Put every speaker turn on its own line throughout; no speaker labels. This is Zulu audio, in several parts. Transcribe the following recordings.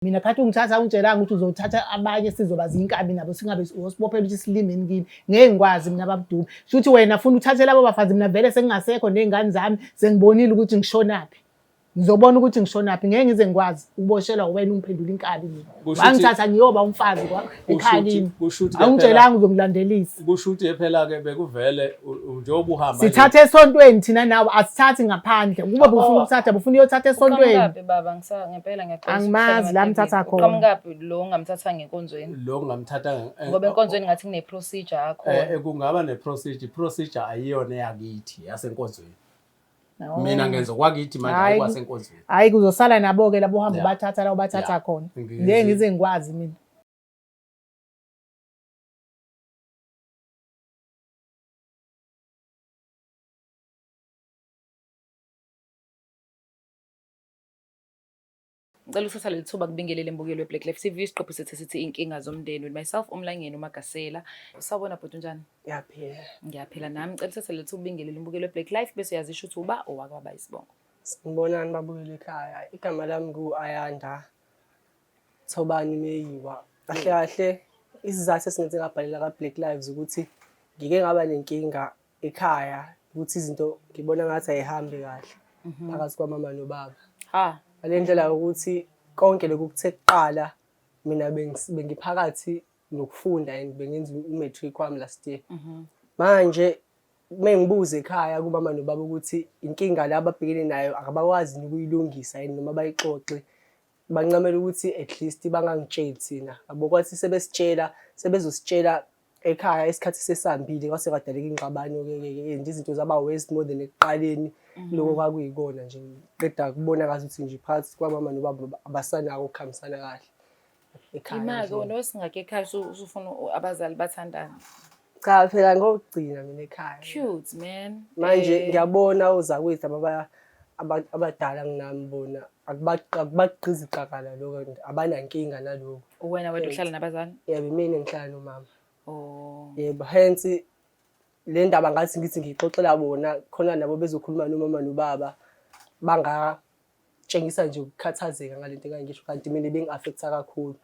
Mina khathi ungithatha ungitshelanga ukuthi uzothatha abanye sizoba zinkabi nabo singabe wosibophela ukuthi silimeni kimi. Ngeke ngikwazi mina babudume. Shuthi wena ufuna uthathe labo bafazi mina vele sengingasekho nezingane zami sengibonile ukuthi ngishonaphi. Ngizobona ukuthi ngishonaphi ngeke ngize ngikwazi ukuboshelwa wena ungiphendula inkabi mina. Wangithatha ngiyoba umfazi ekhaya kimi. Awungitshelanga uzongilandelisa.
Kusho ukuthi phela ke bekuvele njengoba uhamba
sithathe esontweni thina nawe asithathi ngaphandle. Kube bufuna ukuthatha bufuna uyothatha esontweni.
Uqhamukapi baba ngempela ngiyaqolisa.
Angimazi la mthatha khona.
Uqhamukapi lo ungamthatha ngenkonzweni.
Lo ngamthatha
Ngoba enkonzweni ngathi kune procedure yakho.
Kungaba ne procedure ayiyona yakithi yasenkonzweni. Mina ngenza kwakithi manje ayikwasenkonzweni.
Hayi kuzosala nabo ke labo hamba bathatha la bathatha khona. Ngeke ngize ngikwazi mina.
Ngicela ukuthatha leli thuba kubingelele imbukelo weBlack Life TV isiqephu sethu sithi inkinga zomndeni with myself uMlangeni uMagasela. Usabona bhuti njani?
Ngiyaphila.
Ngiyaphila nami. Ngicela ukuthatha leli thuba ubingelele imbukelo weBlack Life bese uyazisho ukuthi uba owakwaba isibongo.
Ngibonani babukela ekhaya. Igama lami ku-Ayanda Thobani Meyiwa. Kahle kahle isizathu esingenze ngabhalela kaBlack Lives ukuthi ngike ngaba nenkinga ekhaya ukuthi izinto ngibona ngathi ayihambi kahle phakathi kwamama nobaba. Ngalendlela ukuthi konke lokuthe kuqala mina bengiphakathi nokufunda and bengenza umatric wami last year. Manje mengibuza ekhaya kumama nobaba ukuthi inkinga la ababhekene nayo akabakwazi ukuyilungisa yini noma bayixoxe, bancamela ukuthi at least bangangitsheli thina abokwathi sebezositshela ekhaya isikhathi sesambile kwase kwadaleka ingxabano ke izinto zaba worse more than ekuqaleni lokho kwakuyikona nje qeda kubona ngathi ukuthi nje phakathi kwamama nobaba abasanako ukukhambisana kahle ekhaya.
Imake wena wesingake ekhaya usufuna abazali bathandana.
Cha phela ngokugcina mina ekhaya.
Cute man.
Manje ngiyabona ozakwethu abadala nginami bona akubagqizi iqakala lokho abanankinga naloko.
Wena wedwa uhlala nabazali?
Yebo mina ngihlala nomama. Yebo hence le ndaba ngathi ngithi ngixoxela bona khona nabo bezokhuluma nomama nobaba bangatshengisa nje ukukhathazeka ngalento engangisho kanti mina bengi-affecta kakhulu.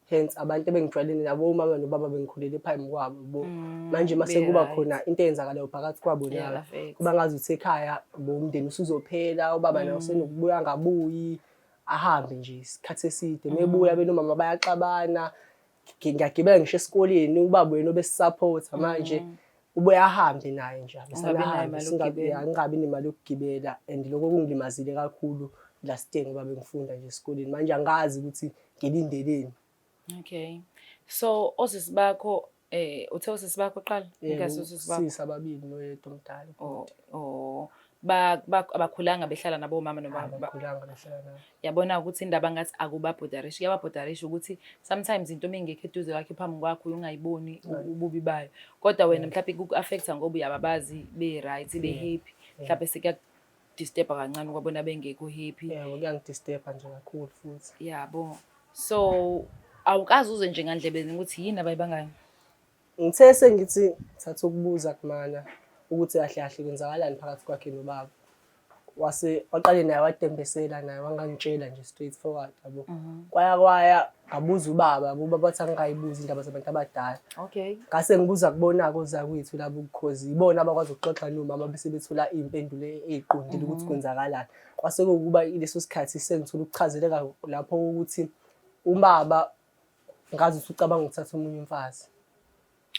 Hence abantu ebengijwayelene nabo umama nobaba bengikhulele phambi kwabo manje mase kuba khona into eyenzakalayo phakathi kwabo nabo kuba ngazi ukuthi ekhaya bomndeni usuzophela ubaba nawo senokubuya angabuyi ahambe nje isikhathi eside mebuya benomama bayaxabana. Ngiyagibela ngisho esikoleni ubaba wena obesisupport manje ubuya ahambe naye nje ngingabi nemali yokugibela and lokho kungilimazile kakhulu last year ngoba bengifunda nje esikoleni manje angazi ukuthi ngilindeleni.
Okay. So osisi bakho uthe osisi bakho qala
ngikasosisi bakho sisababili noyedwa omdala.
Abakhulanga behlala nabo mama nobaba.
Abakhulanga behlala nabo.
Yabona ukuthi indaba ngathi akubabhodarishi kuyababhodarishi ukuthi sometimes into mengekho eduze kwakhe phambi kwakho ungayiboni ububi bayo. Kodwa wena mhlawumbe kuku-affecta ngoba uyababazi be-right be-happy. Mhlawumbe sekuyadisturba kancane ukwabona bengekho happy.
Yebo kuyangidisturba nje kakhulu futhi.
Yabo. So awukazi uze nje ngandlebeni ukuthi yini abayibangayo?
Ngithe sengithi thatha ukubuza kumana ukuthi kahle kahle kwenzakalani phakathi kwakhe nobaba. Waqale naye wadembesela naye wangangitshela nje straight forward yabo. Kwaya ngabuza ubaba bathi angayibuza indaba zabantu abadala.
Okay.
Ngase ngibuza kubona kozakwethu labo because ibona abakwazi ukuxoxa nomama bese bethola impendulo eziqondile ukuthi kwenzakalani. Kwase kuba ileso sikhathi sengithola ukuchazeleka lapho ukuthi ubaba ngazi ukuthi ucabanga ukuthatha umunye umfazi.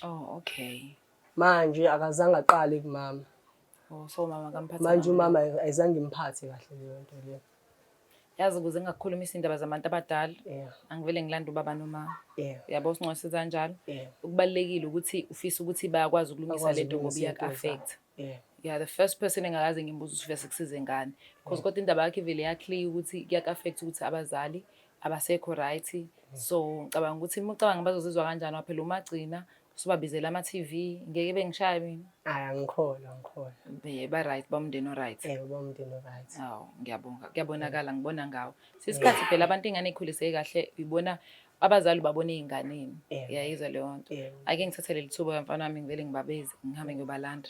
Oh okay.
Manje akazange aqale kumama.
So mama akamphatha.
Manje umama ayizange imphathe kahle leyo nto leyo.
Yazi ukuze ngingakhulumisa indaba zabantu abadala. Angivele ngilanda ubaba noma. Yabo sinqose kanjalo. Ukubalekile ukuthi ufisa ukuthi bayakwazi ukulungisa lento ngoba iyak-affect. Yeah, the first person engakaze ngimbuza ukuthi ufisa kusize ngani because kodwa indaba yakhe vele ya-clear ukuthi kuyak-affect ukuthi abazali abasekho right. So ngicabanga ukuthi ucabanga bazozizwa kanjani phela umagcina usubabizela ama-TV ngeke bengishaya mina.
Hayi angikholwa.
Ba-right bomndeni o-right.
Bomndeni o-right.
Hawu, ngiyabonga. Kuyabonakala ngibona ngawo. Sisikhathi phela abantu ingane ey'khuliseke kahle ibona abazali babona iy'nganeni. Uyayizwa leyo nto. Ake ngithathe leli thuba mfana wami ngivele ngibabize ngihambe ngiyobalanda.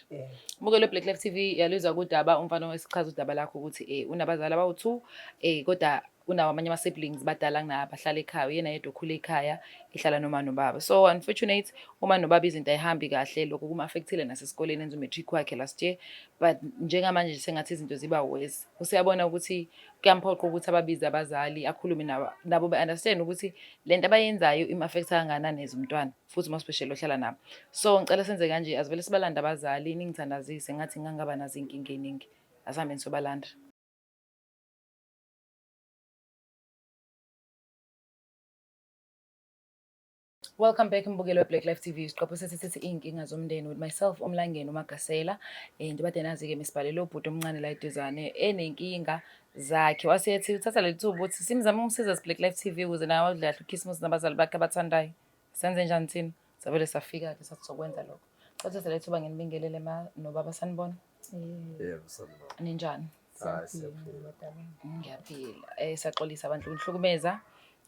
Buke lo Black Life TV yalizwa kudaba umfana wesichaza udaba lakho ukuthi unabazali abawu-2 kodwa unawo amanye ama-siblings badala kunabo bahlala ekhaya uyena yedwa okhule ekhaya ihlala noma nobaba. So unfortunate uma nobaba izinto ayihambi kahle lokho kuma-affectile nasesikoleni enza u-matric wakhe last year but njengamanje sengathi izinto ziba worse. Usuyabona ukuthi kuyamphoqa ukuthi ababize abazali akhulume nabo ba-understand ukuthi lento abayenzayo im-affecta kangakanani as umntwana futhi most especially ohlala nabo. So ngicela senze kanje asivele sibalanda abazali ningithandazise ngathi ngangaba nazo inkinga eningi. Asihambe nisobalanda. Welcome back mbukelo we-Black Life TV. Isiqopho sesithi iy'nkinga zomndeni with myself uMlangeni uMagasela. Ndibade nazi-ke misibhalele ubhuti omncane la eduzane enenkinga zakhe. Wasethi uthatha leli thuba ukuthi simzame ukumsiza si-Black Life TV ukuze nawe adlahle ukhisimusi nabazali bakhe abathandayo. Senze njani thina? Sabele safika-ke sathi sokwenza lokho. Uthatha leli thuba nginibingelele nobaba sanibona.
Yebo sanibona.
Ninjani?
Ngiyaphila.
Siyaxolisa abantu ukuhlukumeza.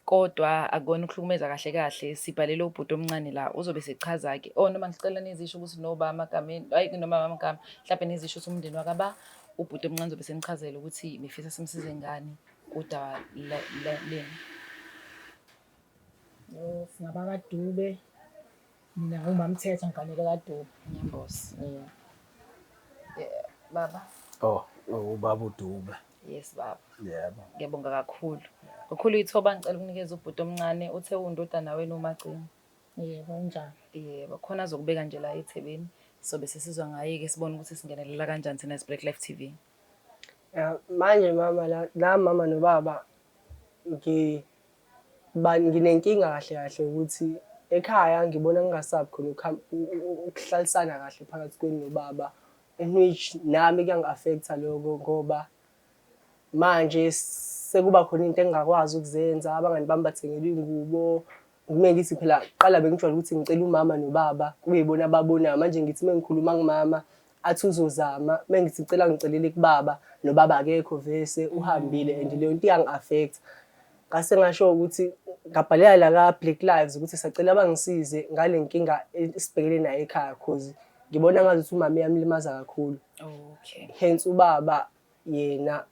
Kodwa akona ukuhlukumeza kahle kahle sibhalele ubhuti omncane la uzobe sechaza-ke noma ngicela nizisho ukuthi noba amagameni hayi noma amagama mhlawumbe nizisho ukuthi umndeni wakaba ubhuti omncane uzobe senichazela ukuthi nifisa simsize ngani udaba leni.
Singaba kaDube mina uMamthetho ngiganele kaDube.
Nyambosi. Baba.
Ubaba uDube.
Yes baba.
Yebo.
Ngiyabonga kakhulu. Kakhulu ithoba ngicela ukunikeza ubhuti omncane uthe undodana wena uMagcina.
Yebo njani.
Yebo khona azokubeka nje la eThekwini sobe sesizwa ngaye-ke sibone ukuthi singenelela kanjani thina as Black Life TV.
Manje mama la mama nobaba nginenkinga kahle ukuthi ekhaya ngibona ngingasabi khona ukuhlalisana kahle phakathi kweni nobaba in which nami kuyangi-affecta lokho ngoba manje sekuba khona into engakwazi ukuzenza abangani bami bathengele ingubo kumele ngithi phela qala bengijwayele ukuthi ngicela umama nobaba kube yibona ababonayo manje ngithi mengikhuluma ngimama athi uzozama mengithi ngicelele kubaba nobaba akekho vese uhambile and leyo nto iyangi-affecta ngase ngasho ukuthi ngabhalela la ka Black Lives ukuthi sacela bangisize ngale nkinga esibhekene nayo ekhaya cause ngibona ngathi umama yamlimaza kakhulu.
Okay.
Hence ubaba yena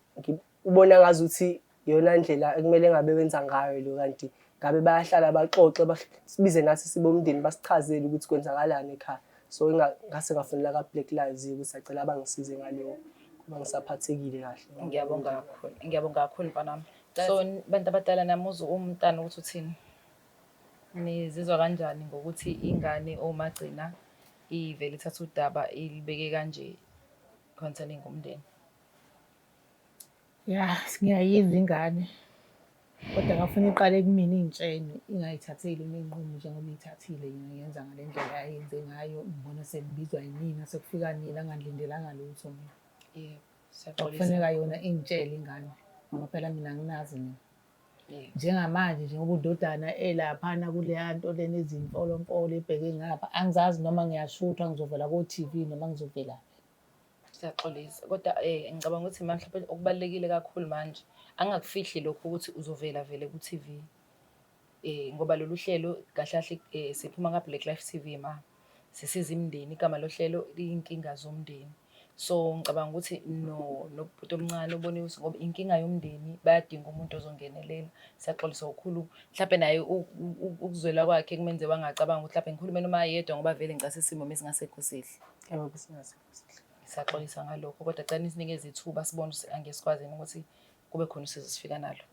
ubona ngazi ukuthi iyona ndlela ekumele ngabe wenza ngayo lo kanti ngabe bayahlala baxoxe basibize nathi sibomndeni basichazele ukuthi kwenzakalani ekhaya. So ngase ngafonela ka Black Lives ukuthi sacela bangisize ngaleyo kuba ngisaphathekile kahle.
Ngiyabonga kakhulu mfanami. So bantu abadala namuza umntana ukuthi uthini? Nizizwa kanjani ngokuthi ingane oMagcina ivele ithatha udaba ilibeke kanje concerning umndeni?
Ngiyayizwa ingane kodwa ngafuna iqale kumina ingitshene ingayithatheli iminqumo njengoba iyithathile ngiyenza ngale ndlela ayenze ngayo ngibona sekubizwa yinina sekufika nina angilindelanga lutho mina.
Yebo.
Kufanele yona ingitshele ingane ngoba phela mina anginazi mina. Njengamanje njengoba udodana elaphana kuleya nto lena ezimfolompolo ebheke ngapha angizazi noma ngiyashuthwa ngizovela ko-TV noma ngizovela.
Siyaxolisa kodwa ngicabanga ukuthi mhlawumbe okubalekile kakhulu manje angakufihli lokho ukuthi uzovela vele ku-TV ngoba lolu hlelo kahle kahle siphuma ka Black Life TV sisiza imindeni igama lohlelo liyinkinga zomndeni. So ngicabanga ukuthi nobhuti omncane ubone ukuthi ngoba inkinga yomndeni bayadinga umuntu ozongenelela. Siyaxolisa kakhulu mhlawumbe naye ukuzwela kwakhe kumenze wangacabanga ukuthi mhlawumbe ngikhulume noma yedwa ngoba vele ngicase isimo mesingasekho sihle.
Yebo besingasekho sihle.
Siyaxolisa ngalokho kodwa cela nisinikeze ithuba sibone ukuthi angesikwazi ukuthi kube khona usizo sifika nalo.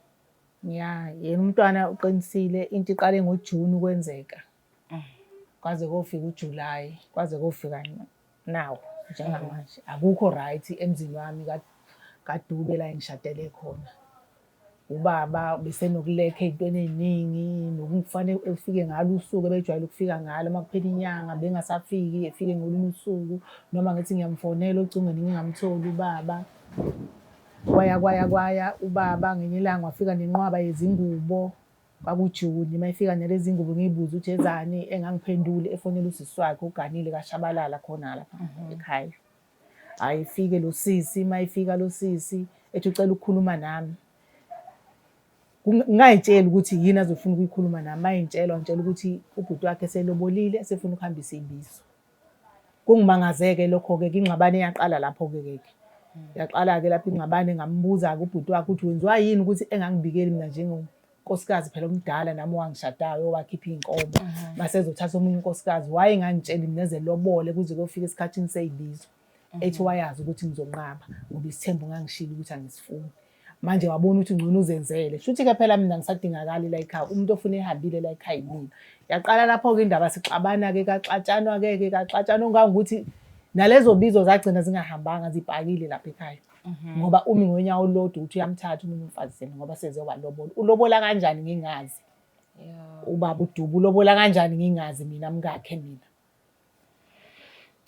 Yena umntwana uqinisile into iqale ngoJune ukwenzeka. Kwaze kofika uJuly kwaze kofika now njengamanje akukho right emzini wami kaDube la engishadele khona. Ubaba besenokulekha ezintweni eziningi nokufanele ufike ngalo usuku ebejwayele ukufika ngalo makuphela inyanga bengasafiki efike ngolunye usuku noma ngithi ngiyamfonela ocingweni ngingamtholi ubaba. Kwaya ubaba ngenye ilanga wafika nenqwaba yezingubo kwakuJuni mayifika nalezi ngubo ngiyibuza ukuthi ezani engangiphendule efonela usisi wakhe uGanile kaShabalala khona lapha ekhaya. Ayifike lo sisi mayifika lo sisi ethi ucela ukukhuluma nami. Ngayitshela ukuthi yini azofuna ukuyikhuluma nami, mayintshela ngitshela ukuthi ubhuti wakhe selobolile esefuna ukuhambisa ibizo. Kungimangazeke lokho-ke ingxabano yaqala lapho-ke. Yaqala-ke lapho ingxabano ngambuza-ke ubhuti wakhe ukuthi wenziwa yini ukuthi engangibikeli mina njengonkosikazi phela omdala nami owangishadayo owakhipha iy'nkomo. Mase ezothatha omunye unkosikazi wayengangitsheli mina eze lobole kuze kuyofika esikhathini seyibizo. Ethi wayazi ukuthi ngizonqaba ngoba isithembu ngangishilo ukuthi angisifuni. Manje wabona ukuthi ngcono uzenzele. Shuthi-ke phela mina ngisadingakali la ekhaya. Umuntu ofuna ehambile la ekhaya yimina. Yaqala lapho-ke indaba sixabana-ke kaxatshanwa ongangokuthi nalezo bizo zagcina zingahambanga zipakile lapha ekhaya. Ngoba umi ngonyawo olodwa ukuthi uyamthatha umunye umfazi ngoba seze walobola. Ulobola kanjani ngingazi. Ubaba uDubu ulobola kanjani ngingazi mina mkakhe mina.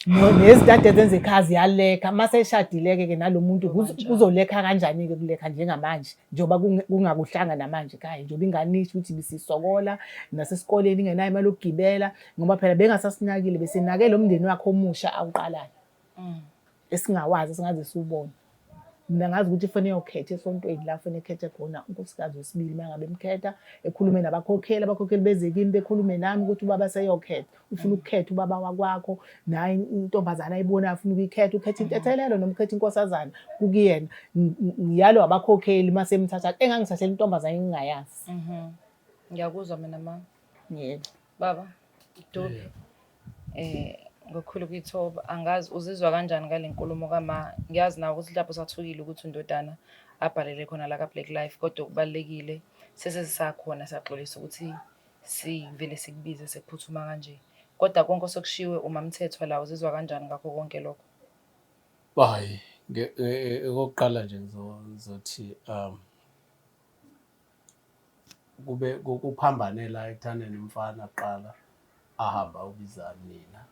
Nezidade zenze ekhaya ziyalekha mase eshadile-ke nalomuntu kuzolekha kanjani-ke kulekha njengamanje njengoba kungakuhlanga namanje ekhaya njengoba ingane isho ukuthi bisisokola nasesikoleni ingenayo imali yokugibela ngoba phela bengasasinakile besenake lo mndeni wakhe omusha awuqalayo esingawazi singaze siwubone. Mina ngazi ukuthi kufanele uyokhetha esontweni la kufanele ekhethe khona unkosikazi wesibili mangabe emkhetha ekhulume nabakhokheli beze kimi bekhulume nami ukuthi ubaba seyokhetha ufuna ukukhetha ubaba wakwakho naye intombazana ayibonayo ufuna ukuyikhetha ukhetha intethelelo noma ukhetha inkosazana kukuyena ngiyalo abakhokheli mase emthatha engangisahlela intombazana engingayazi.
Ngiyakuzwa mina mama.
Yebo
Baba Dubu ngokukhulu kwithoba angazi uzizwa kanjani ngale nkulumo kama. Ngiyazi nawe ukuthi lapho sathukile ukuthi undodana abhalele khona la ka Black Life kodwa kubalekile sesisakhona saxolisa ukuthi sivele sikubize sekuphuthuma kanje. Kodwa konke osokushiwe umamthethwa la uzizwa kanjani ngakho konke lokho?
Hayi okokuqala nje ngizothi kube kuphambane la ekuthandeni umfana qala ahamba ubiza nina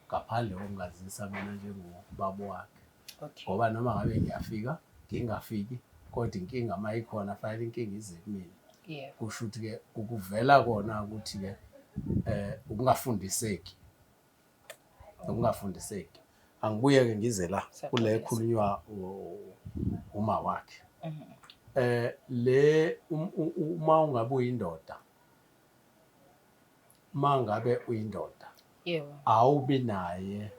ngaphandle kokungazisa mina njengobaba wakhe. Ngoba noma ngabe ngiyafika ngingafiki kodwa inkinga mayikhona fanele inkinga ize kumina. Kusho ukuthi-ke ukuvela kona ukuthi-ke ukungafundiseki. Angibuye-ke ngize la kule ekhulunywa uma wakhe. Uma ungabe uyindoda mangabe uyindoda awubi naye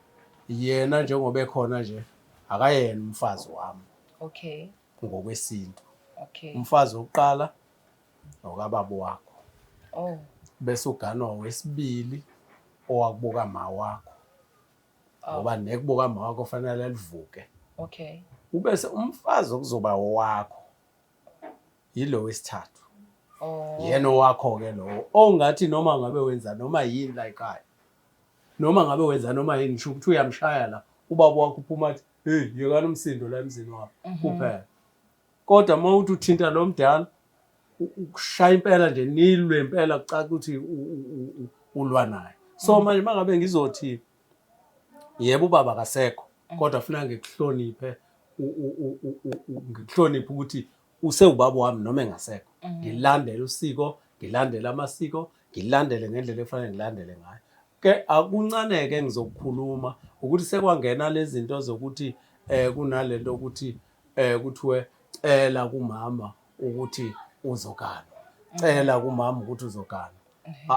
yena njengoba ekhona nje akayena umfazi wami ngokwesintu. Umfazi wokuqala okababa wakho bese uganwa wesibili owakubuka ma wakho ngoba nekubuka ma wakho fanele livuke. Ubese umfazi okuzoba wakho yilo wesithathu. Yena owakho-ke lo ongathi noma ngabe wenza noma yini la ekhaya noma ngabe wenza noma yini ngisho ukuthi uyamshaya la ubaba wakho uphuma athi hey yekani umsindo la emzini wakho kuphela. Kodwa uma uthi uthinta lo mdala ukushaya impela nje nilwe impela kucaca ukuthi ulwa naye. So manje mangabe ngizothi yebo ubaba akasekho kodwa kufanele ngikuhloniphe ukuthi usewubaba wami noma engasekho. Ngilandele usiko, ngilandele amasiko, ngilandele ngendlela efanele ngilandele ngayo. Ke akuncane-ke ngizokukhuluma ukuthi sekwangena lezi zinto zokuthi kunalento ukuthi kuthiwe cela kumama ukuthi uzogana. Cela kumama ukuthi uzogana.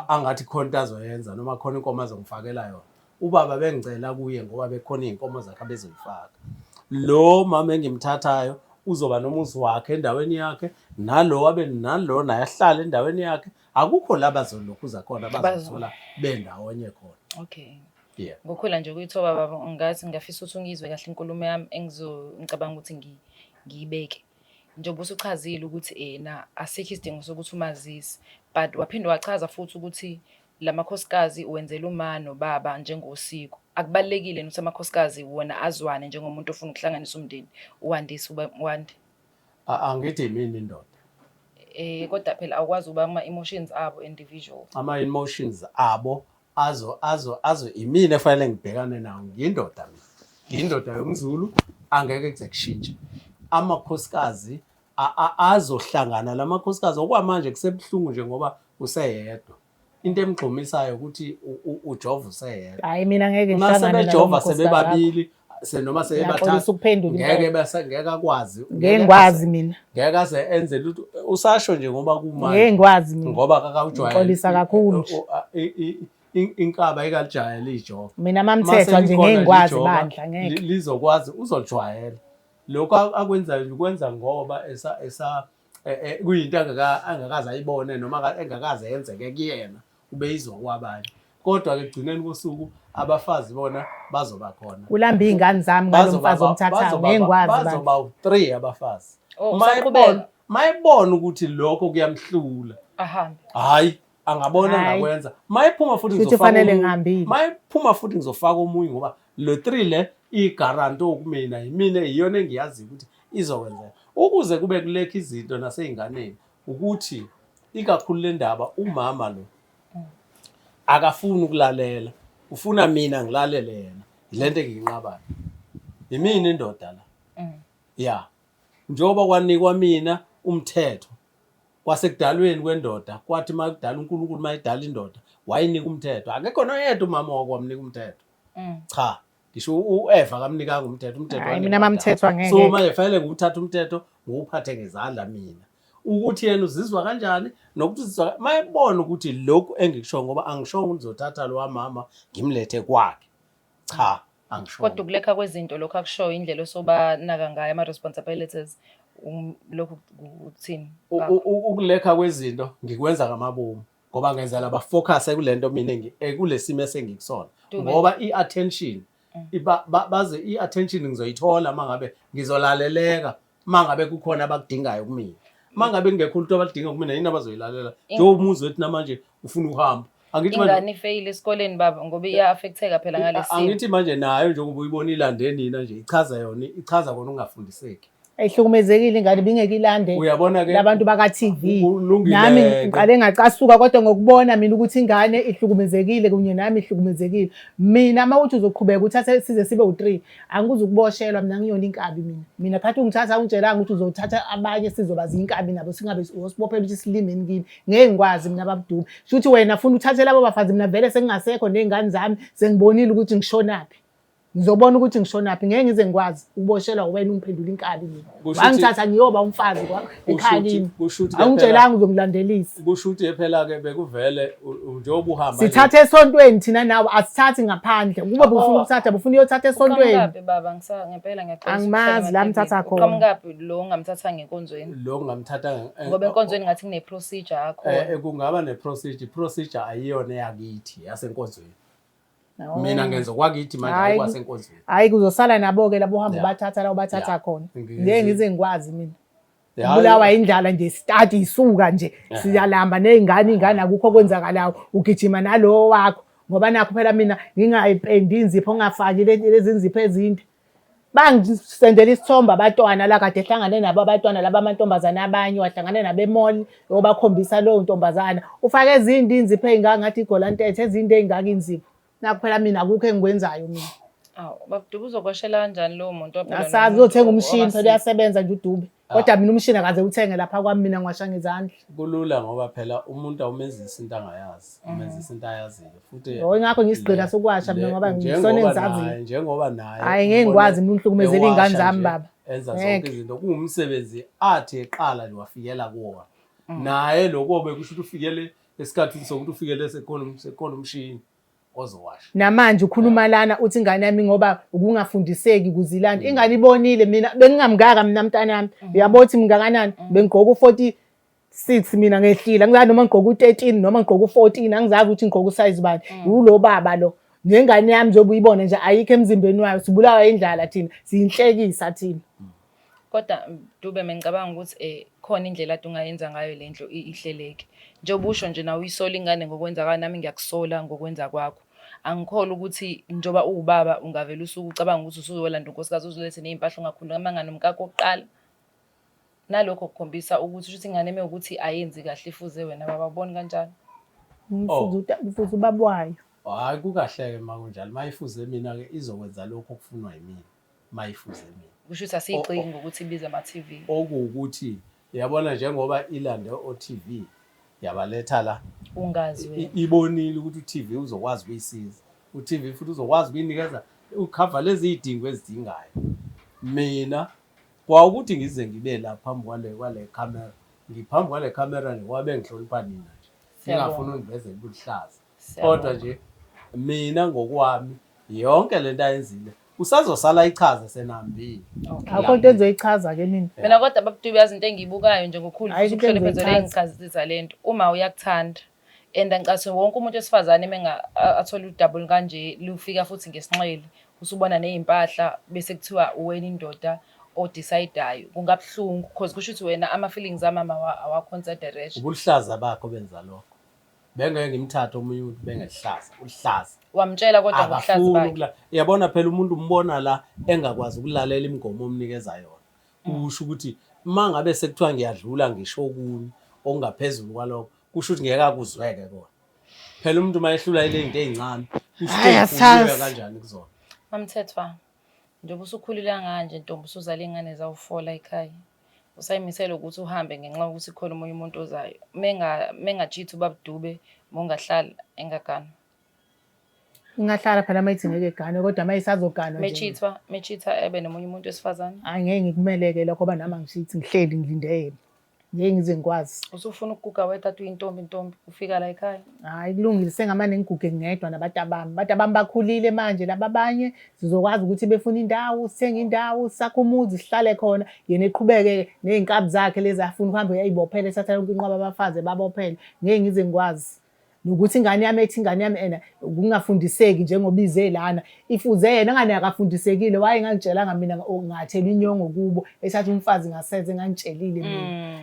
Angathi khona into azoyenza noma khona inkomo azongifakela yona. Ubaba bengicela kuye ngoba bekhona iy'nkomo zakhe abezoyifaka. Lo mama engimthathayo uzoba nomuzi wakhe endaweni yakhe nalo abe nalo naye ahlale endaweni yakhe. Akukho la bazolokhuza khona abazothola bendawonye khona.
Ngokhula nje kuyithoba baba ngathi ngiyafisa ukuthi ungizwe kahle inkulumo yami ngicabanga ukuthi ngiyibeke. Njengoba usuchazile ukuthi na asikho isidingo sokuthi umazisi but waphinde wachaza futhi ukuthi lamakhosikazi wenzela uma nobaba njengosiko. Akubalekile ukuthi amakhosikazi wona azwane njengomuntu ofuna ukuhlanganisa umndeni uwandise wande.
Angithi yimini indoda.
Kodwa phela awukwazi uba ama-emotions abo individual.
Ama-emotions abo azo imini efanele ngibhekane nawo. Ngiyindoda mina. Ngiyindoda yomZulu angeke kuze kushintshe. Amakhosikazi azohlangana lamakhosikazi okwamanje kusebuhlungu nje ngoba useyedwa. Into emgxumisayo ukuthi ujova useyedwa.
Hayi mina ngeke ngihlangane
nasebejova sebebabili noma sebebathathu ngeke akwazi.
Ngeke ngikwazi mina.
Ngeke aze enze lutho usasho nje ngoba kumanje.
Ngeke ngikwazi mina.
Ngoba kakawujwayele.
Ngixolisa kakhulu.
Inkaba ikalijayele ijova.
Mina mamthetho nje ngeke ngikwazi bandla ngeke.
Lizokwazi uzolijwayela. Lokho akwenzayo ukwenza ngoba kuyinto angakaze ayibone noma engakaze yenzeke kuyena ubeyizwa kwabanye. Kodwa ke egcineni kosuku abafazi bona bazoba khona.
Kulamba izingane zami ngalomfazi omthathayo ngeke ngikwazi bandla.
Bazoba u3 abafazi. Mayibona ukuthi lokho kuyamhlula.
Ahambe.
Hayi angabona ngakwenza. Mayiphuma futhi
kufanele ngihambile.
Mayiphuma futhi ngizofaka omunye ngoba lo 3 le igaranti okumina yimina iyona engiyazi ukuthi izokwenzeka. Ukuze kube kulekho izinto naseyinganeni ukuthi ikakhulu le ndaba umama lo akafuni ukulalela. Ufuna mina ngilalele yena. Ilento engiyinqabayo. Yimina indoda la. Yeah. Njoba kwanikwa mina umthetho kwasekudalweni kwendoda kwathi makudala uNkulunkulu mayidala indoda wayinika umthetho. Akekho noyedwa umama wakwamnika umthetho. Cha. Ngisho uEva kamnikanga umthetho
hayi mina mamthetho angeke.
So manje fanele nguthatha umthetho nguphathe ngezandla mina. Ukuthi yena uzizwa kanjani nokuthi uzizwa mayibona ukuthi lokhu engikusho ngoba angisho ukuthi ngizothatha lo wamama ngimlethe kwakhe. Cha angisho.
Kodwa ukulekha kwezinto lokho akusho indlela osobanaka ngayo ama responsibilities lokho ukuthini.
Ukulekha kwezinto ngikwenza ngamabomu ngoba ngenzela ba focus kulento mina kulesimo esengikusona ngoba iattention baze iattention ngizoyithola mangabe ngizolaleleka mangabe kukhona abakudingayo kumina. Mangabe ngekho umuntu abadinga kumina yini abazoyilalela njengoba umuzwe wethu namanje ufuna uhamba. Angithi manje
ingane fail esikoleni baba ngoba iya affecteka phela ngalesi.
Angithi manje nayo njengoba uyibona ilande nina nje ichaza kona ungafundiseki.
Ehlukumezekile ingane bingeke ilande
uyabona ke
labantu baka TV nami ngiqale ngacasuka kodwa ngokubona mina ukuthi ingane ihlukumezekile kunye nami ihlukumezekile mina mawuthi uzoqhubeka uthathe size sibe u3 angikuzukuboshelwa mina ngiyona inkabi mina khathi ungithatha ungitshelanga ukuthi uzothatha abanye sizobaza inkabi nabo singabe usibophela ukuthi silimeni kimi ngeke ngikwazi mina babudume futhi wena ufuna uthathe labo bafazi mina vele sengingasekho nezingane zami sengibonile ukuthi ngishonaphi. Ngizobona ukuthi ngishonaphi ngeke ngize ngikwazi ukuboshelwa wena ungiphendula inkabi mina. Wangithatha ngiyoba umfazi ekhaya kimi. Awungitshelanga uzongilandelisa.
Kusho ukuthi phela ke bekuvele njengoba uhamba
sithathe esontweni thina nawe asithathi ngaphandle. Kube bufuna ukuthatha bufuna uyothatha esontweni.
Ngaphi baba ngempela ngiyaqolisa.
Angimazi la mthatha khona.
Qhamukapi lo ngamthatha ngenkonzweni.
Lo ngamthatha
ngoba enkonzweni ngathi kune procedure yakho.
Kungaba ne procedure ayiyona yakithi yasenkonzweni. Mina ngenza kwakithi manje ayikwasenkonzweni.
Hayi kuzosala nabo ke labo hamba bathatha la bathatha khona. Ngeke ngize ngikwazi mina. Ubulawa indlala nje start isuka nje siyalamba nezingane akukho kwenzakalayo ugijima nalo wakho ngoba nakho phela mina ngingayipendi inzipho ongafaki lezi nzipho ezinde. Bangisendela isithombe abantwana la kade ehlangane nabo abantwana laba amantombazana abanye wahlangana nabe mall yobakhombisa lo ntombazana ufake ezinde inzipho ezingaka ngathi igolantethe ezinde ezingaka inzipho. Nakho phela mina akukho engikwenzayo mina.
Babuduba uzokwashela kanjani lo muntu ophela?
Asazi uzothenga umshini phela uyasebenza nje uDube. Kodwa mina umshini akaze uthenge lapha kwami mina ngiwasha ngezandla.
Kulula ngoba phela umuntu awumenzisa into angayazi, umenzisa into ayaziyo futhi.
Ngakho ngisigcina sokwasha mina ngoba ngisona engizaziyo.
Njengoba naye.
Hayi ngeke ngikwazi mina uhlukumezela izingane zami baba.
Enza zonke izinto kuwumsebenzi athi eqala nje wafikela kuwona. Naye lokobe kusho ukuthi ufikele esikhathini sokuthi ufikele sekhona umshini.
Namanje ukhuluma lana uthi ingane yami ngoba ukungafundiseki kuzilanda ingane ibonile mina bengingamngaka mina mntanami uyabothi mingakanani bengigqoka u46 mina ngehlila ngizazi noma ngigqoka u13 noma ngigqoka u14 angizazi ukuthi ngigqoka usize bani ulo baba lo nengane yami njengoba uyibona nje ayikho emzimbeni wayo sibulawa indlala thina siyinhlekisa thina.
Kodwa Dube ngicabanga ukuthi khona indlela athi ungayenza ngayo lendlo ihleleke njengoba usho nje nawe uyisola ingane ngokwenza kana nami ngiyakusola ngokwenza kwakho. Angikholwa ukuthi njoba uwubaba ungavela usuku ucabanga ukuthi usuyolanda unkosikazi uzolethe nezimpahla ungakhuluma mangane umkakho oqala. Nalokho kukhombisa ukuthi uthi ingane ukuthi ayenzi kahle ifuze wena bababoni kanjani.
Mfuzu babwayo.
Hayi kukahle ke makunjalo mayifuze mina ke izokwenza lokho okufunwa yimina mayifuze mina.
kusho ukuthi asiyigciki ngokuthi ibiza ama-TV.
Okuwukuthi yabona njengoba ilande o-TV yabaletha la
ungazi wena
ibonile ukuthi u-TV uzokwazi ukuyisiza, u-TV futhi uzokwazi ukuyinikeza ukhava lezi idingo ezidingayo. Mina kwawukuthi ngize ngibe la phambi kwale camera, ngiphambi kwale camera ngoba ngihlonipha nina nje, ngingafuni ungivezele ubuhlaza. Kodwa nje mina ngokwami yonke lento ayenzile usazosala ichaza senambini.
Akho into ezoyichaza ke mina.
Mina kodwa babudubi yazi into engiyibukayo nje ngokukhulu ukuhlonipha engichazisa lento. Uma uyakuthanda and ngicase wonke umuntu wesifazane menga athola udouble kanje lufika futhi ngesinxele usubona nezimpahla bese kuthiwa uwena indoda odecideayo kungabhlungu because kusho ukuthi wena ama feelings amama awaconsider.
Ubuhlaza bakho benza lokho. Bengeke ngimthathe omunye umuntu bengehlaza, uhlaza.
Wamtshela kodwa ngobuhlaza bakhe.
Yabona phela umuntu umbona la engakwazi ukulalela imigomo omnikeza yona. Kusho ukuthi mangabe sekuthiwa ngiyadlula ngisho okunye okungaphezulu kwalokho kusho ukuthi ngeke akuzweke kona. Phela umuntu mayehlula ile zinto ezincane kusho kanjani kuzona.
Mamthethwa njengoba usukhulile kanje ntombi usuzala ingane zawu4 ekhaya. Usayimisela ukuthi uhambe ngenxa ukuthi khona umunye umuntu ozayo. Mengachithi ubabudube mongahlala engagana.
Ngingahlala phela mayithi ngeke egane kodwa mayisazogana nje.
Mechitha ebe nomunye umuntu wesifazane.
Angeke ngikumeleke lokho ngoba nami ngishithi ngihleli ngilindele. Ngeke ngize ngikwazi.
Usufuna ukuguga wethatha uyintombi ufika la ekhaya.
Hayi kulungile sengamane ngiguge ngedwa nabantu abami. Abantu abami bakhulile manje laba abanye sizokwazi ukuthi befuna indawo, sithenga indawo, sakhe umuzi sihlale khona. Yena eqhubeke nezinkabi zakhe lezi afuna ukuhamba yayibophele sathatha yonke inqwaba abafazi babophele. Ngeke ngize ngikwazi. Nokuthi ingane yami ethi ingane yami ena ukungafundiseki njengoba ize lana ifuze yena ngane akafundisekile waye ngangitshelanga mina ngathela inyongo kubo esathi umfazi ngasenze ngangitshelile mina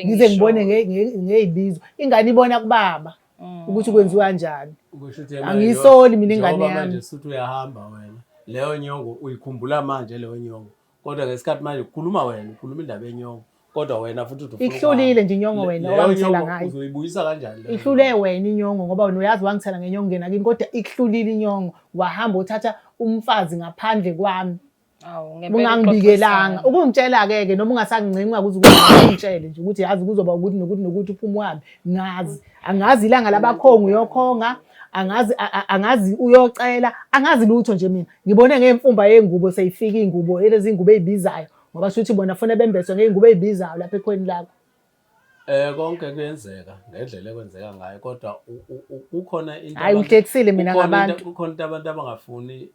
ngize ngibone ngezibizo ingane ibona kubaba ukuthi kwenziwa kanjani. Angisoli mina ingane yami
manje sithi uyahamba wena leyo nyongo uyikhumbula manje leyo nyongo kodwa ngesikhathi manje ukhuluma wena ukhuluma indaba yenyongo. Kodwa wena futhi ufuna
ihlulile nje inyongo wena owangithela ngayo.
Uzoyibuyisa kanjani le?
Ihlule wena inyongo ngoba wena uyazi wangithela ngenyongo ngena kini kodwa ihlulile inyongo wahamba uthatha umfazi ngaphandle kwami. Ungangibikelanga ukungitshela ke noma ungasangincinci ungakuzi ukuthi ungitshele nje ukuthi yazi kuzoba ukuthi nokuthi uphuma uhambe ngazi angazi ilanga labakhongo uyokhonga angazi uyocela angazi lutho nje mina ngibone ngemfumba yengubo seyifika ingubo lezi ingubo ezibizayo ngoba shuthi bona ufuna bembeswe ngeingubo ezibizayo lapha ekhweni lakho.
Konke kuyenzeka ngendlela ekwenzeka ngayo kodwa ukhona into
hayi uhlekisile mina ngabantu
kukhona abantu abangafuni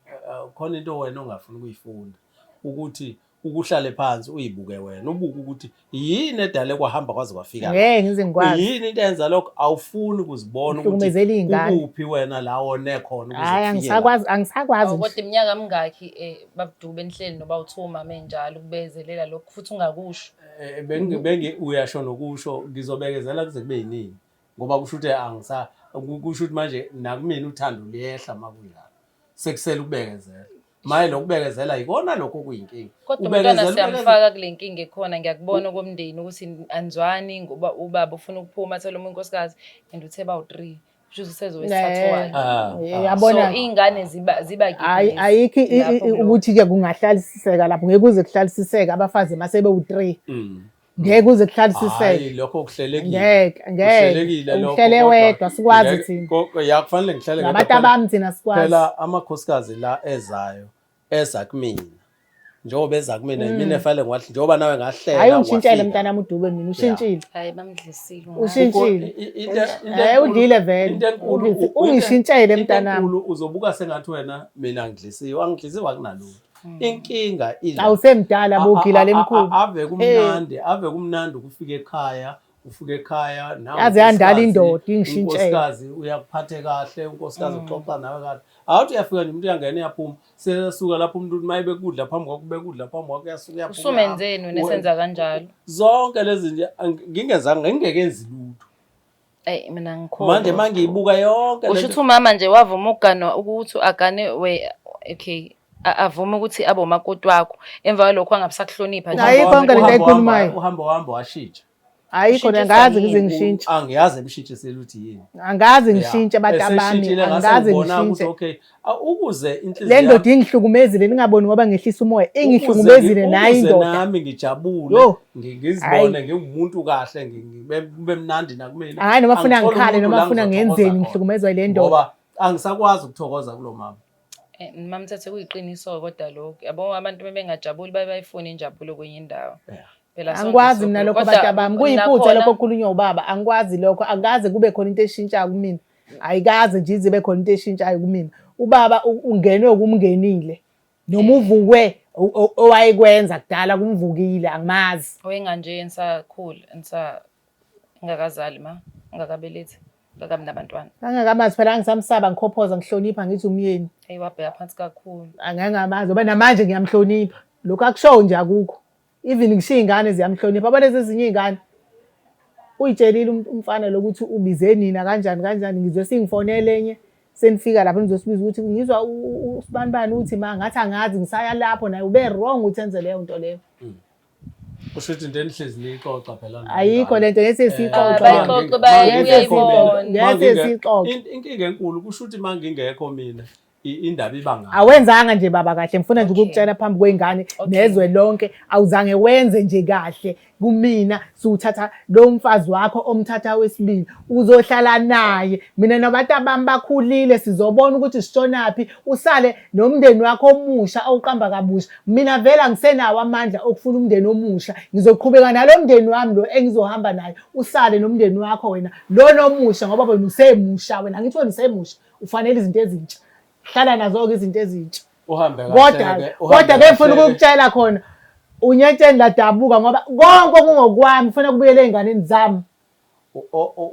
khona into wena ongafuni ukuyifunda ukuthi ukuhlale phansi uyibuke wena ubuke ukuthi yini edale kwahamba kwaze kwafika
ngize ngikwazi
yini into eyenza lokho awufuni ukuzibona
ukuthi
kuphi wena la one khona
hayi angisakwazi
kodwa iminyaka mingaki babudube enhleli noba uthuma menjalo ukubezelela lokho futhi ungakusho
benge uyasho nokusho ngizobekezela kuze kube yinini ngoba kusho ukuthi kusho ukuthi manje nakumina uthando liyehla makunjalo sekusela ukubekezela maye lokubekezela ikona lokho kuyinkinga
kodwa umntwana siyamfaka kule nkinga ekhona ngiyakubona komndeni ukuthi anzwani ngoba ubaba ufuna ukuphuma athela umuntu nkosikazi and uthe bawu3 kusho sezowesithathu
yabona
so ingane ziba
ayikho ukuthi ke kungahlalisiseka lapho ngeke kuze kuhlalisiseke abafazi mase bewu3 ngeke kuze kuhlalisiseke
hayi lokho kuhlelekile
ngeke lokho uhlele wedwa sikwazi thina
yakufanele ngihlele
ngabantu abami thina sikwazi
phela amakhosikazi la ezayo eza kumina njengoba eza kumina mina efanele ngathi njengoba nawe ngahlela
hayi ungishintshele mntana udube mina ushintshile
hayi bamdlisile
ushintshile udile vele ungishintshele mntana
uzobuka sengathi wena mina ngidlisiwe angidlisiwe akunalutho inkinga ile
awusemdala bogila lemkhulu
ave kumnandi ukufika ekhaya ufike ekhaya nawe
yazi yandala indoda ingishintshele
unkosikazi uyakuphathe kahle unkosikazi uxoxa nawe kahle awuthi uyafika nje umuntu uyangena yaphuma sesuka lapho umuntu mayibe kudla phambi kwakho bekudla phambi kwakho yasuka yaphuma
usumenzeni wena senza kanjalo
zonke lezi nje ngingezanga ngingekenzi lutho
mina ngikhona
manje mangiyibuka yonke
usho ukuthi umama nje wavuma ukugana ukuthi agane okay avuma ukuthi abe umakoti wakho emva kwalokho angabisakuhlonipha
nje hayi konke lento eyikhulumayo
uhamba washitsha
Ayikho angazi ngize ngishintshe.
Angiyazi emshintshe seluthi yini.
Angazi ngishintshe abantu abami. Angazi ngishintshe.
Okay, ukuze inhliziyo
le ndoda ingihlukumezile ningaboni ngoba ngehlisa umoya ingihlukumezile nayo indoda.
Nami ngijabule ngizibone ngingumuntu kahle ngibe mnandi nakumina.
Hayi noma ufuna ngikhale noma ufuna ngenzeni ngihlukumezwa ile ndoda.
Ngoba angisakwazi ukuthokoza kulo mama.
Mama Mthathe kuyiqiniso kodwa lokho. Yabo abantu bebengajabuli bayifuna injabulo kwenye indawo.
Angikwazi mina lokho abantu abami kuyiphutha lokho okukhulunywa ubaba angikwazi lokho akaze kube khona into eshintshayo kumina ayikaze nje izibe khona into eshintshayo kumina ubaba ungenwe ukumngenile noma uvukwe owayekwenza kudala kumvukile angimazi
oyenga nje ensakhula ngakazali ma ngakabelethi ngakabi nabantwana
angakamazi phela angisamsaba ngikhophoza ngihlonipha ngithi umyeni
hey wabheka phansi kakhulu
angangamazi ngoba namanje ngiyamhlonipha lokho akushow nje akukho even ngishiya ingane ziyamhlonipha abalezi ezinye izingane uyitshelile umfana lokuthi ubize nina kanjani ngizwe singifonele enye senifika lapho nizosibiza ukuthi ngizwa usibanibani uthi ma ngathi angazi ngisaya lapho naye ube wrong uthenze leyo nto leyo
kushuthi into enihlezi niyixoxa phela
ayikho lento ngeke siyixoxe
bayixoxe bayayibona
ngeke siyixoxe
inkinga enkulu kushuthi mangingekho mina indaba ibanga
awenzanga nje baba kahle ngifuna nje ukukutshela phambi kwengane nezwe lonke awuzange wenze nje kahle kumina suthatha lo mfazi wakho omthatha wesibili uzohlala naye mina nabantu abami bakhulile sizobona ukuthi sishonaphi usale nomndeni wakho omusha awuqamba kabusha mina vela ngisenawo amandla okufuna umndeni omusha ngizoqhubeka nalomndeni wami lo engizohamba naye usale nomndeni wakho wena lo nomusha ngoba wena usemusha wena ngithi wena usemusha ufanele izinto ezintsha hlala nazo izinto ezintsha
uhambe kahle
kodwa ke ngifuna ukukutshela khona unyetsheni ladabuka ngoba konke kungokwami ufuna kubuyele einganeni zami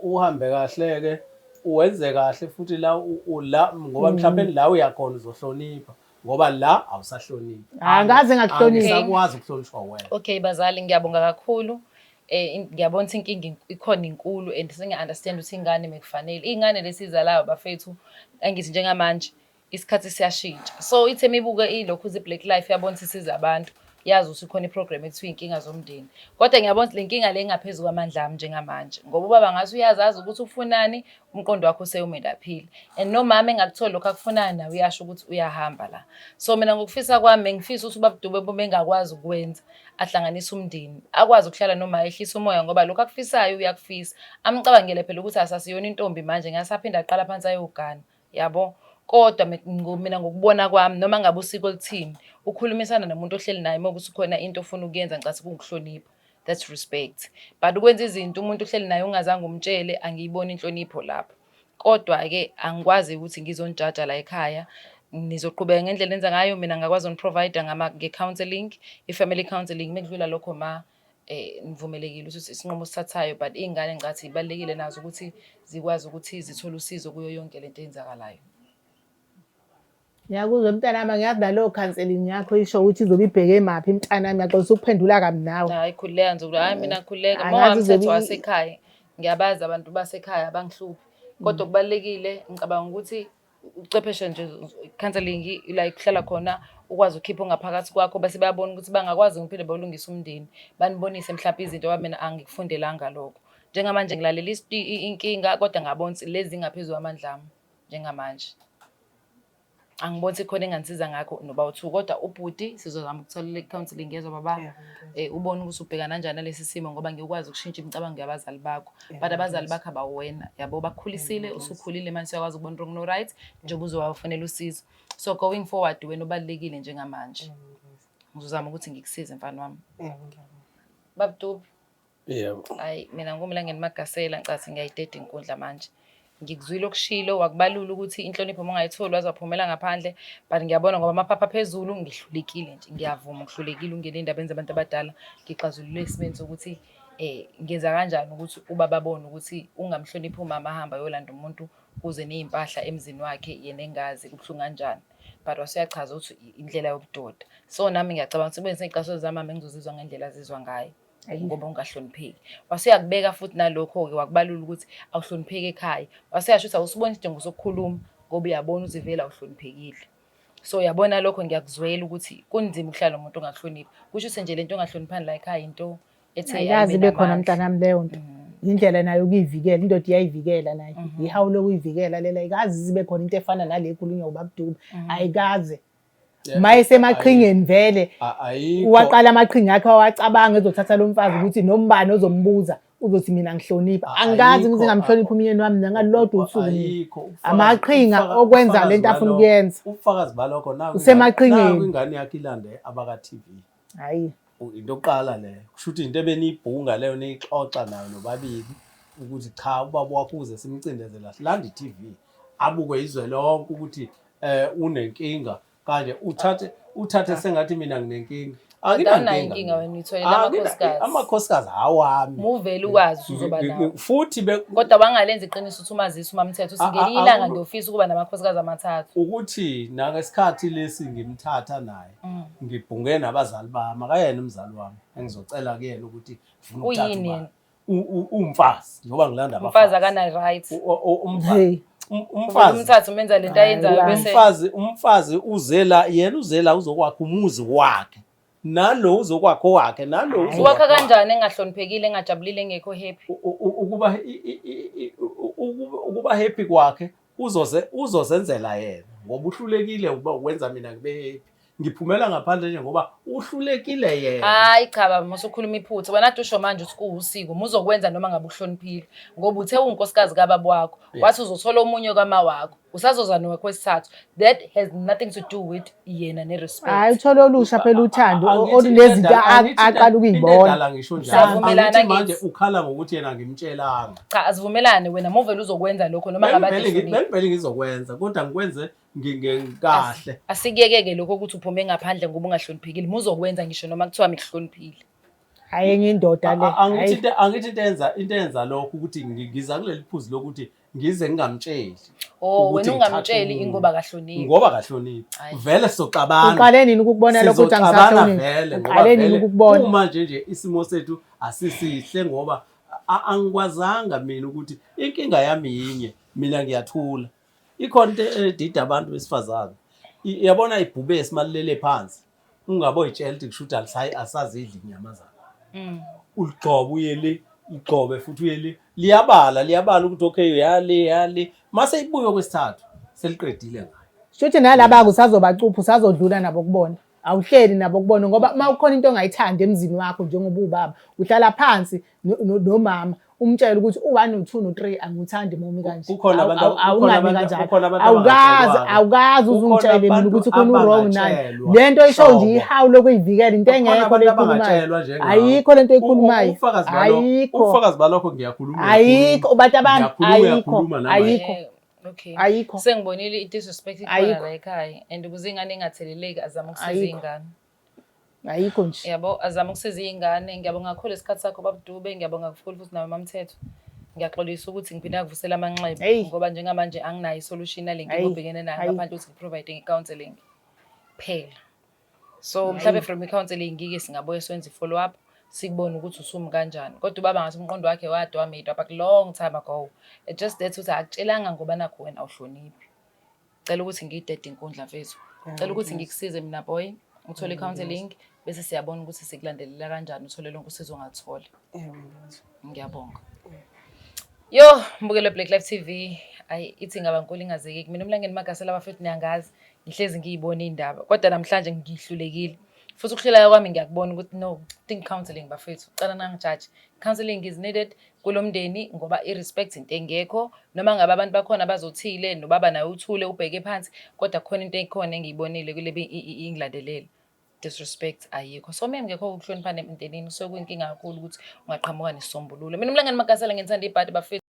uhambe kahle ke uwenze kahle futhi la ngoba mhlawumbe la uyakhona uzohlonipha ngoba la awusahloniphi
angaze ngakuhlonipha
akwazi ukuhlonishwa wena
okay bazali ngiyabonga kakhulu ngiyabona ukuthi inkinga ikhona inkulu and singe-understand ukuthi ingane mekufanele iy'ngane lesizalayo bafethu angithi njengamanje isikhathi siyashintsha so ithe mibuke ilokhu ze-Black Life yabona ukuthi siza abantu yazi ukuthi khona iprogram ethiwa inkinga zomndeni kodwa ngiyabona ukuthi le nkinga le ingaphezu kwamandla ami njengamanje ngoba ubaba ngathi uyazazi ukuthi ufunani umqondo wakho useyumendaphile and nomama engakutholi lokho akufunani nawe uyasho ukuthi uyahamba la so mina ngokufisa kwami ngifisa ukuthi ubaba Dube bengakwazi ukwenza ahlanganise umndeni akwazi ukuhlala noma ehlisa umoya ngoba lokho akufisayo uyakufisa amcabangele phela ukuthi asasiyona intombi manje ngasaphinda aqala phansi ayogana yabo kodwa mina ngokubona kwami noma ngabe usiko lithini ukhulumisana nomuntu ohleli naye mokuthi khona into ofuna ukuyenza ngicathi kunguhlonipha that's respect but ukwenza izinto umuntu ohleli naye ungazange umtshele angiyiboni inhlonipho lapho kodwa ke angikwazi ukuthi ngizontshatsha la ekhaya nizoqhubeka ngendlela enza ngayo mina ngakwazi uniprovide nge-counseling i-family counseling mekudlula lokho ma nivumelekile ukuthi isinqumo sithathayo but iy'ngane ngicathi ibalulekile nazo ukuthi zikwazi ukuthi zithole usizo kuyo yonke lento eyenzakalayo
ngiyakuzwa mntanami ngiyazi nalowo counseling yakho isho ukuthi izobe ibheke maphi mntanami ngiyaqolisa ukuphendula kabi nawe
hayi khuleka nje hayi mina khuleka ngoba umthetho wasekhaya ngiyabazi abantu basekhaya abangihluphi kodwa kubalekile ngicabanga ukuthi ucwepheshe nje counseling like kuhlala khona ukwazi ukukhipha ongaphakathi kwakho bese bayabona ukuthi bangakwazi ngiphinde balungise umndeni banibonise mhlawumbe izinto ngoba mina angikufundelanga lokho njengamanje ngilalela inkinga kodwa ngabona ukuthi lezi ngaphezulu amandla ami njengamanje angiboni ukuthi khona enganisiza ngakho noba uthu kodwa ubhuti sizozama ukuthola i-counseling yezwa baba ubone ukuthi ubhekana kanjani nalesi simo ngoba ngiyokwazi ukushintsha imicabango yabazali bakho but abazali bakho abawena yabo bakhulisile usukhulile manje uyakwazi ukubona wrong no right njengoba uzowafunela usizo so going forward wena ubalekile njengamanje ngizozama ukuthi ngikusize mfana wami babDube
yebo
hayi mina ngumlangeni Magasela ngicathi ngiyayideda inkundla manje ngikuzwile okushilo wakubalula ukuthi inhlonipho mongayitholi wazaphumela ngaphandle but ngiyabona ngoba amaphapha phezulu ngihlulekile nje ngiyavuma ukuhlulekile ungena indabeni zabantu abadala ngixazulule isimeni sokuthi ngenza kanjani ukuthi ubaba babone ukuthi ungamhloniphi umama ahamba yolanda umuntu kuze nezimpahla emzini wakhe yena engazi kubhlungu kanjani but wasiyachaza ukuthi indlela yobudoda so nami ngiyacabanga ukuthi benze iqhaso zamama engizozizwa ngendlela azizwa ngayo ngoba ungahlonipheki wasiyakubeka futhi nalokho ke wakubalula ukuthi awuhlonipheki ekhaya wasiyasho ukuthi awusiboni isidingo sokukhuluma ngoba uyabona ukuthi vele awuhloniphekile so uyabona lokho ngiyakuzwela ukuthi kunzima ukuhlala nomuntu ongahloniphi kusho ukuthi nje lento ongahloniphani la ekhaya into
Ayazi bekhona mntanami leyo nto. Indlela nayo ukuyivikela, indoda iyayivikela nayo. Ihawu lokuyivikela lela ayikazi zibe khona into efana nale ekhulunywa ubaba Dube. Ayikaze. Maye semaqhingeni vele. Uwaqala amaqhinga akhe wacabanga ezothatha lo mfazi ukuthi nombani ozombuza uzothi mina ngihlonipha. Angikazi ngize ngamhlonipha umyeni wami nangalodwa usuku. Amaqhinga okwenza lento afuna ukuyenza.
Ubufakazi balokho naku.
Usemaqhingeni.
Ingane yakhe ilande abaka TV.
Hayi.
Into yokuqala le kushuthi into ebeniyibhunga leyo nixoxa nayo nobabili ukuthi cha ubaba wakho uze simcindezela silanda iTV abuke izwe lonke ukuthi unenkinga kanje uthathe sengathi mina nginenkinga
Anginankinga wena uyitholela amakhosikazi.
Amakhosikazi awami.
Muvele ukwazi uzoba nawo.
Futhi
kodwa wangalenza iqiniso ukuthi umazisi umamthetho singenile ilanga ngiyofisa ukuba namakhosikazi amathathu.
Ukuthi nangesikhathi lesi ngimthatha naye ngibhunge nabazali bami akayena umzali wami engizocela kuyena ukuthi ufuna ukuthatha umfazi ngoba ngilanda abafazi.
Umfazi akana right. Umfazi umenza lento ayenzayo bese
umfazi uzela yena uzela uzokwakha umuzi wakhe. Nalo uzokwakho wakhe nalo
uwakha kanjani engahloniphekile engajabulile engekho happy
ukuba happy kwakhe uzozenzela yena ngoba uhlulekile ukwenza mina ngibe happy ngiphumela ngaphandle nje ngoba uhlulekile yena.
Hayi cha baba masukhuluma iphutha wena dusho manje ukuthi kuwusiko muzokwenza noma ngabe uhloniphile ngoba uthe unkosikazi kababa wakho wathi uzothola omunye kama wakho usazoza nokwesithathu that has nothing to do with yena nerespect.
Hayi uthola olusha phela uthando olunezinto aqala ukuyibona.
Savumelana manje ukhala ngokuthi yena ngimtshelanga.
Cha asivumelane wena muvele uzokwenza lokho noma ngabe
vele ngizokwenza kodwa ngikwenze ngingekahle.
Asikiyeke lokho ukuthi uphume ngaphandle ngoba ungahloniphekile muzokwenza ngisho noma kuthiwa mihloniphile.
Hayi enye indoda le.
Angithi into enza lokho ukuthi ngiza kuleli phuzu lokuthi ngize ngingamtsheli.
Wena ungamtsheli ingoba kahloniphi.
Ngoba kahloniphi. Vele sizoxabana.
Uqale nini ukubona lokho ukuthi angisahloniphi? Uqale nini ukubona?
Uma nje isimo sethu asisihle ngoba angikwazanga mina ukuthi inkinga yami yinye mina ngiyathula. Ikhona into edida abantu besifazane. Yabona ibhube esimalele phansi. Ungabe uyitshela ukuthi kushuthi asazidli inyamazana. Uligcoba uyele igcobe futhi uyele liyabala ukuthi okay yale mase ibuye kwesithathu seliqedile ngayo.
Shuthi nalaba kusazobacupha usazodlula nabo kubona. Awuhleli nabo kubona ngoba mawukhona into ongayithandi emzini wakho njengoba ubaba uhlala phansi nomama umtshela ukuthi u1 no2 no3 angikuthandi momi kanje.
Kukhona abantu
awukazi uzungitshele mina ukuthi khona wrong nani. Lento isho nje ihawu lokuyivikela into engekho lekhulumayo. Ayikho lento eyikhulumayo. Ayikho.
Ubufakazi balokho ngiyakhuluma.
Ayikho abantu abantu ayikho.
Okay.
Ayikho.
Sengibonile i-disrespect ikhona la ekhaya and ukuze ingane engatheleleki azama ukusiza ingane.
Ayikho nje.
Yabo azama ukusiza ingane ngiyabonga kakhulu isikhathi sakho baba Dube ngiyabonga kakhulu futhi nawe mamthetho. Ngiyaxolisa ukuthi ngiphinda kuvusela amanxeba ngoba njengamanje anginayo isolution yalenkinga obhekene nayo ngaphandle ukuthi ngiproviding counseling phela. So mhlawumbe from i-counseling ngike singabuye senze follow up sikubona ukuthi usumi kanjani kodwa ubaba ngathi umqondo wakhe wadwamidwa but long time ago it just that ukuthi akutshelanga ngoba nakho wena awuhloniphi. Cela ukuthi ngidede inkundla mfethu. Cela ukuthi ngikusize mina boy uthole i-counseling bese siyabona ukuthi sikulandelela kanjani uthole lonke usizo ongathola. Ngiyabonga. Yo mbukelo Black Life TV ithi ngaba nkulu ingazeki mina umlangeni magasela abafethu niyangazi ngihlezi ngiyibona indaba kodwa namhlanje ngihlulekile. Futhi ukuhlela kwami ngiyakubona ukuthi no think counseling bafethu ucala nangijaji counseling is needed kulomndeni ngoba irespect into engekho noma ngabe abantu bakhona bazothile nobaba naye uthule ubheke phansi kodwa khona into ekhona engiyibonile kulebe ingilandelele disrespect ayikho so mina ngekho ukuhloniphana emndenini so kuyinkinga kakhulu ukuthi ungaqhamuka nesisombululo mina umlangeni magasela ngithanda ibhadi bafethu